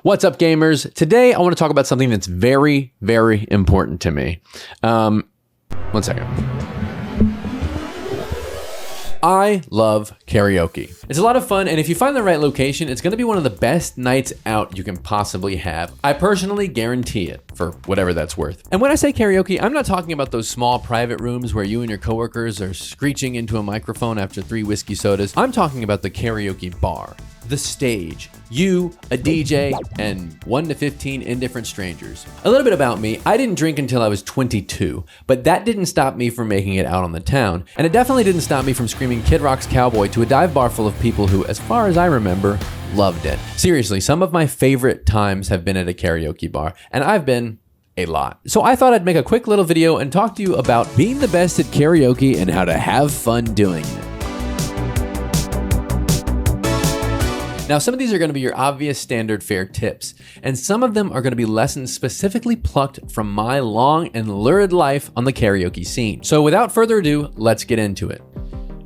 What's up, gamers? Today, I want to talk about something that's very, very important to me. One second. I love karaoke. It's a lot of fun, and if you find the right location, it's going to be one of the best nights out you can possibly have. I personally guarantee it, for whatever that's worth. And when I say karaoke, I'm not talking about those small private rooms where you and your coworkers are screeching into a microphone after 3 whiskey sodas. I'm talking about the karaoke bar, the stage, you, a DJ, and 1 to 15 indifferent strangers. A little bit about me, I didn't drink until I was 22, but that didn't stop me from making it out on the town, and it definitely didn't stop me from screaming Kid Rock's Cowboy to a dive bar full of people who, as far as I remember, loved it. Seriously, some of my favorite times have been at a karaoke bar, and I've been a lot. So I thought I'd make a quick little video and talk to you about being the best at karaoke and how to have fun doing it. Now, some of these are going to be your obvious standard fare tips, and some of them are going to be lessons specifically plucked from my long and lurid life on the karaoke scene. So without further ado, let's get into it.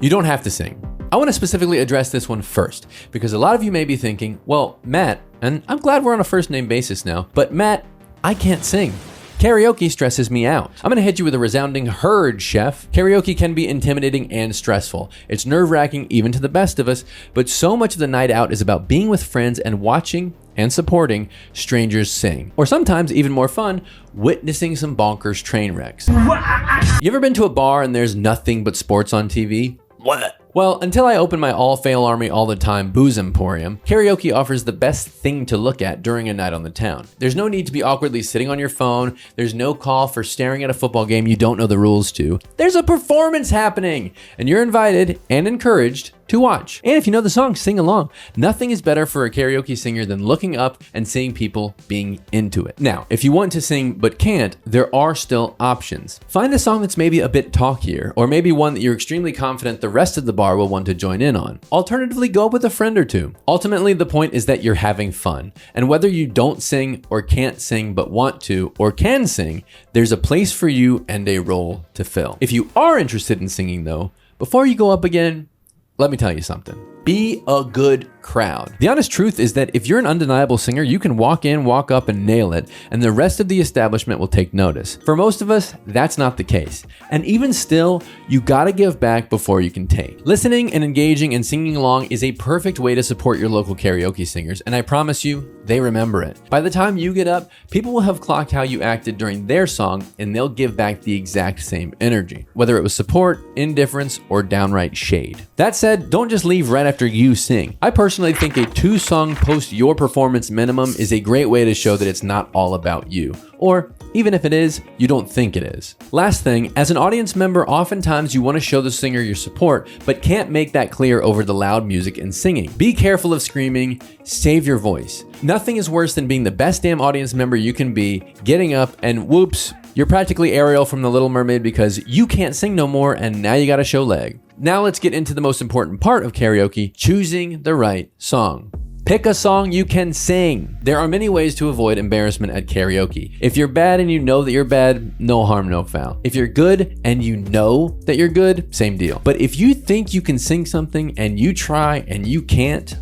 You don't have to sing. I want to specifically address this one first, because a lot of you may be thinking, well, Matt, and I'm glad we're on a first name basis now, but Matt, I can't sing. Karaoke stresses me out. I'm gonna hit you with a resounding herd, chef. Karaoke can be intimidating and stressful. It's nerve-wracking even to the best of us, but so much of the night out is about being with friends and watching and supporting strangers sing. Or sometimes, even more fun, witnessing some bonkers train wrecks. You ever been to a bar and there's nothing but sports on TV? What? Well, until I open my all-fail army all the time booze emporium, karaoke offers the best thing to look at during a night on the town. There's no need to be awkwardly sitting on your phone. There's no call for staring at a football game you don't know the rules to. There's a performance happening, and you're invited and encouraged to watch. And if you know the song, sing along. Nothing is better for a karaoke singer than looking up and seeing people being into it. Now, if you want to sing but can't, there are still options. Find a song that's maybe a bit talkier, or maybe one that you're extremely confident the rest of the bar will want to join in on. Alternatively, go with a friend or two. Ultimately, the point is that you're having fun. And whether you don't sing or can't sing but want to or can sing, there's a place for you and a role to fill. If you are interested in singing though, before you go up again, let me tell you something. Be a good crowd. The honest truth is that if you're an undeniable singer, you can walk in, walk up, and nail it, and the rest of the establishment will take notice. For most of us, that's not the case. And even still, you gotta give back before you can take. Listening and engaging and singing along is a perfect way to support your local karaoke singers, and I promise you, they remember it. By the time you get up, people will have clocked how you acted during their song, and they'll give back the exact same energy, whether it was support, indifference, or downright shade. That said, don't just leave right after you sing. I personally think a 2-song post your performance minimum is a great way to show that it's not all about you. Or even if it is, you don't think it is. Last thing, as an audience member, oftentimes you want to show the singer your support, but can't make that clear over the loud music and singing. Be careful of screaming, save your voice. Nothing is worse than being the best damn audience member you can be, getting up and whoops, you're practically Ariel from The Little Mermaid because you can't sing no more and now you gotta show leg. Now let's get into the most important part of karaoke, choosing the right song. Pick a song you can sing. There are many ways to avoid embarrassment at karaoke. If you're bad and you know that you're bad, no harm, no foul. If you're good and you know that you're good, same deal. But if you think you can sing something and you try and you can't,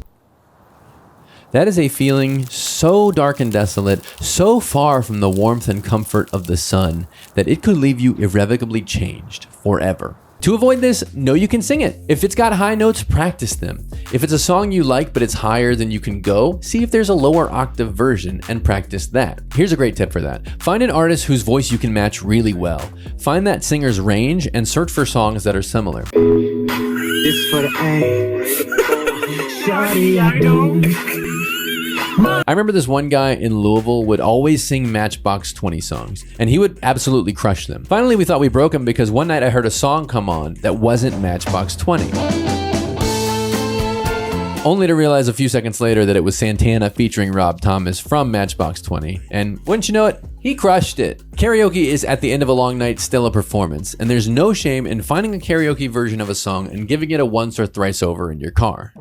that is a feeling so dark and desolate, so far from the warmth and comfort of the sun, that it could leave you irrevocably changed forever. To avoid this, know you can sing it. If it's got high notes, practice them. If it's a song you like but it's higher than you can go, see if there's a lower octave version and practice that. Here's a great tip for that. Find an artist whose voice you can match really well. Find that singer's range and search for songs that are similar. This for the A. Shawty, I don't. I remember this one guy in Louisville would always sing Matchbox 20 songs, and he would absolutely crush them. Finally, we thought we broke him because one night I heard a song come on that wasn't Matchbox 20. Only to realize a few seconds later that it was Santana featuring Rob Thomas from Matchbox 20, and wouldn't you know it, he crushed it. Karaoke is at the end of a long night still a performance, and there's no shame in finding a karaoke version of a song and giving it a once or thrice over in your car.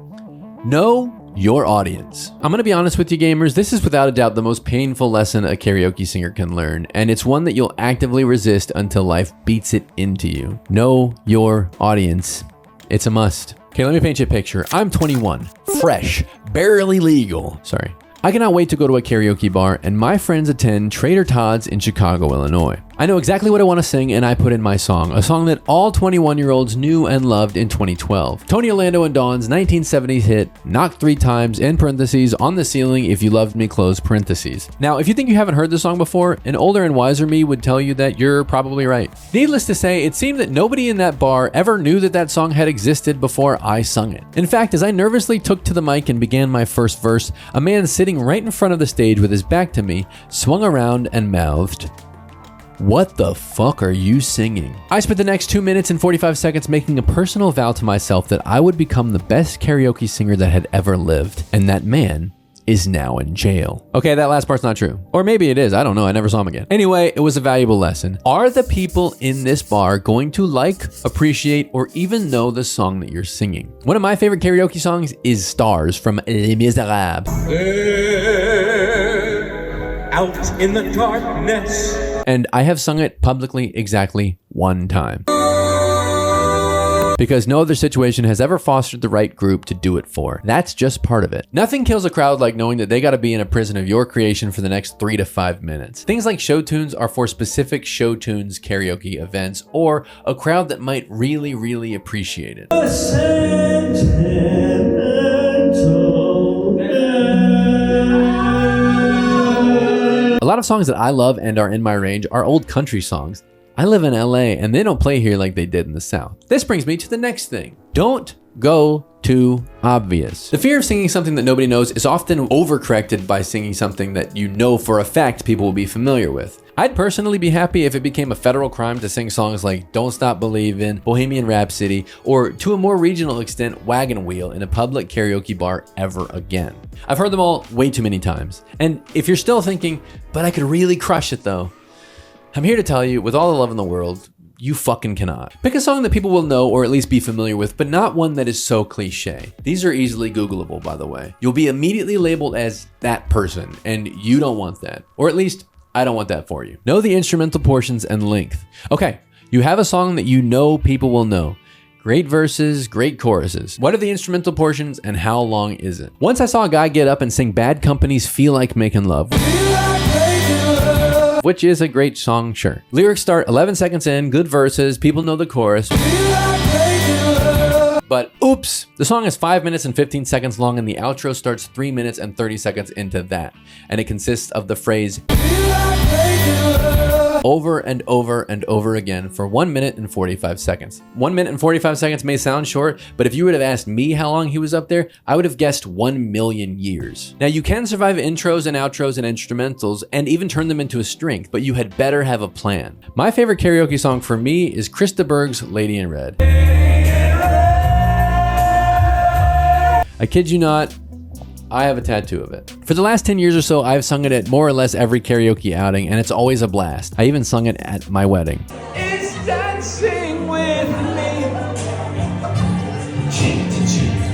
Know your audience. I'm gonna be honest with you gamers, this is without a doubt the most painful lesson a karaoke singer can learn, and it's one that you'll actively resist until life beats it into you. Know your audience. It's a must. Okay, let me paint you a picture. I'm 21, fresh, barely legal. Sorry. I cannot wait to go to a karaoke bar and my friends attend Trader Todd's in Chicago, Illinois. I know exactly what I want to sing and I put in my song, a song that all 21-year-olds knew and loved in 2012. Tony Orlando and Dawn's 1970s hit, Knock 3 Times, in parentheses, on the ceiling if you loved me, close parentheses. Now, if you think you haven't heard this song before, an older and wiser me would tell you that you're probably right. Needless to say, it seemed that nobody in that bar ever knew that that song had existed before I sung it. In fact, as I nervously took to the mic and began my first verse, a man sitting right in front of the stage with his back to me swung around and mouthed, "What the fuck are you singing?" I spent the next 2 minutes and 45 seconds making a personal vow to myself that I would become the best karaoke singer that had ever lived, and that man is now in jail. Okay, that last part's not true. Or maybe it is, I don't know, I never saw him again. Anyway, it was a valuable lesson. Are the people in this bar going to like, appreciate, or even know the song that you're singing? One of my favorite karaoke songs is Stars from Les Miserables. Out in the darkness. And I have sung it publicly exactly one time. Because no other situation has ever fostered the right group to do it for. That's just part of it. Nothing kills a crowd like knowing that they gotta be in a prison of your creation for the next 3 to 5 minutes. Things like show tunes are for specific show tunes karaoke events or a crowd that might really, really appreciate it. A lot of songs that I love and are in my range are old country songs. I live in LA and they don't play here like they did in the South. This brings me to the next thing. Don't go too obvious. The fear of singing something that nobody knows is often overcorrected by singing something that you know for a fact people will be familiar with. I'd personally be happy if it became a federal crime to sing songs like Don't Stop Believin', Bohemian Rhapsody, or to a more regional extent, Wagon Wheel in a public karaoke bar ever again. I've heard them all way too many times. And if you're still thinking, but I could really crush it though, I'm here to tell you, with all the love in the world, you fucking cannot. Pick a song that people will know or at least be familiar with, but not one that is so cliche. These are easily Googleable, by the way. You'll be immediately labeled as that person, and you don't want that. Or at least, I don't want that for you. Know the instrumental portions and length. Okay, you have a song that you know people will know. Great verses, great choruses. What are the instrumental portions and how long is it? Once I saw a guy get up and sing Bad Company's Feel Like Making Love. Which is a great song, sure. Lyrics start 11 seconds in, good verses, people know the chorus. But oops, the song is 5 minutes and 15 seconds long and the outro starts 3 minutes and 30 seconds into that. And it consists of the phrase over and over and over again for 1 minute and 45 seconds. 1 minute and 45 seconds may sound short, but if you would have asked me how long he was up there, I would have guessed 1 million years. Now you can survive intros and outros and instrumentals and even turn them into a strength, but you had better have a plan. My favorite karaoke song for me is Krista Berg's Lady in Red. I kid you not, I have a tattoo of it. For the last 10 years or so, I've sung it at more or less every karaoke outing, and it's always a blast. I even sung it at my wedding. It's dancing with me.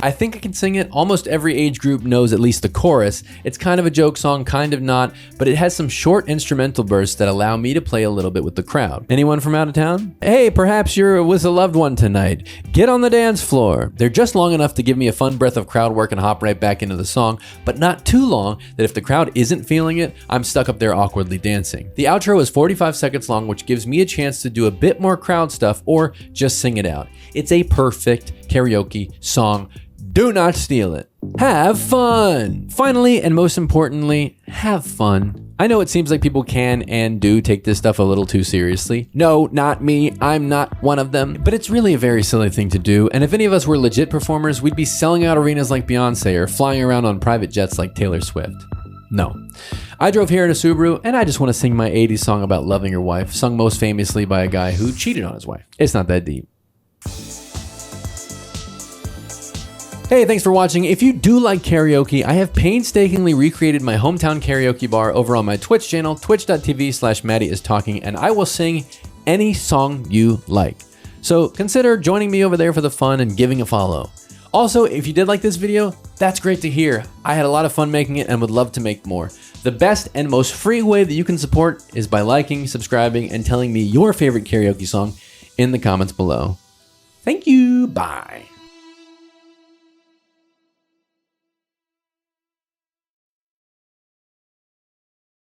I think I can sing it. Almost every age group knows at least the chorus. It's kind of a joke song, kind of not, but it has some short instrumental bursts that allow me to play a little bit with the crowd. Anyone from out of town? Hey, perhaps you're with a loved one tonight. Get on the dance floor. They're just long enough to give me a fun breath of crowd work and hop right back into the song, but not too long that if the crowd isn't feeling it, I'm stuck up there awkwardly dancing. The outro is 45 seconds long, which gives me a chance to do a bit more crowd stuff or just sing it out. It's a perfect karaoke song. Do not steal it. Have fun. Finally, and most importantly, have fun. I know it seems like people can and do take this stuff a little too seriously. No, not me. I'm not one of them. But it's really a very silly thing to do. And if any of us were legit performers, we'd be selling out arenas like Beyonce or flying around on private jets like Taylor Swift. No. I drove here in a Subaru and I just want to sing my 80s song about loving your wife, sung most famously by a guy who cheated on his wife. It's not that deep. Hey, thanks for watching. If you do like karaoke, I have painstakingly recreated my hometown karaoke bar over on my Twitch channel, twitch.tv/MattyIsTalking, and I will sing any song you like. So consider joining me over there for the fun and giving a follow. Also, if you did like this video, that's great to hear. I had a lot of fun making it and would love to make more. The best and most free way that you can support is by liking, subscribing, and telling me your favorite karaoke song in the comments below. Thank you. Bye.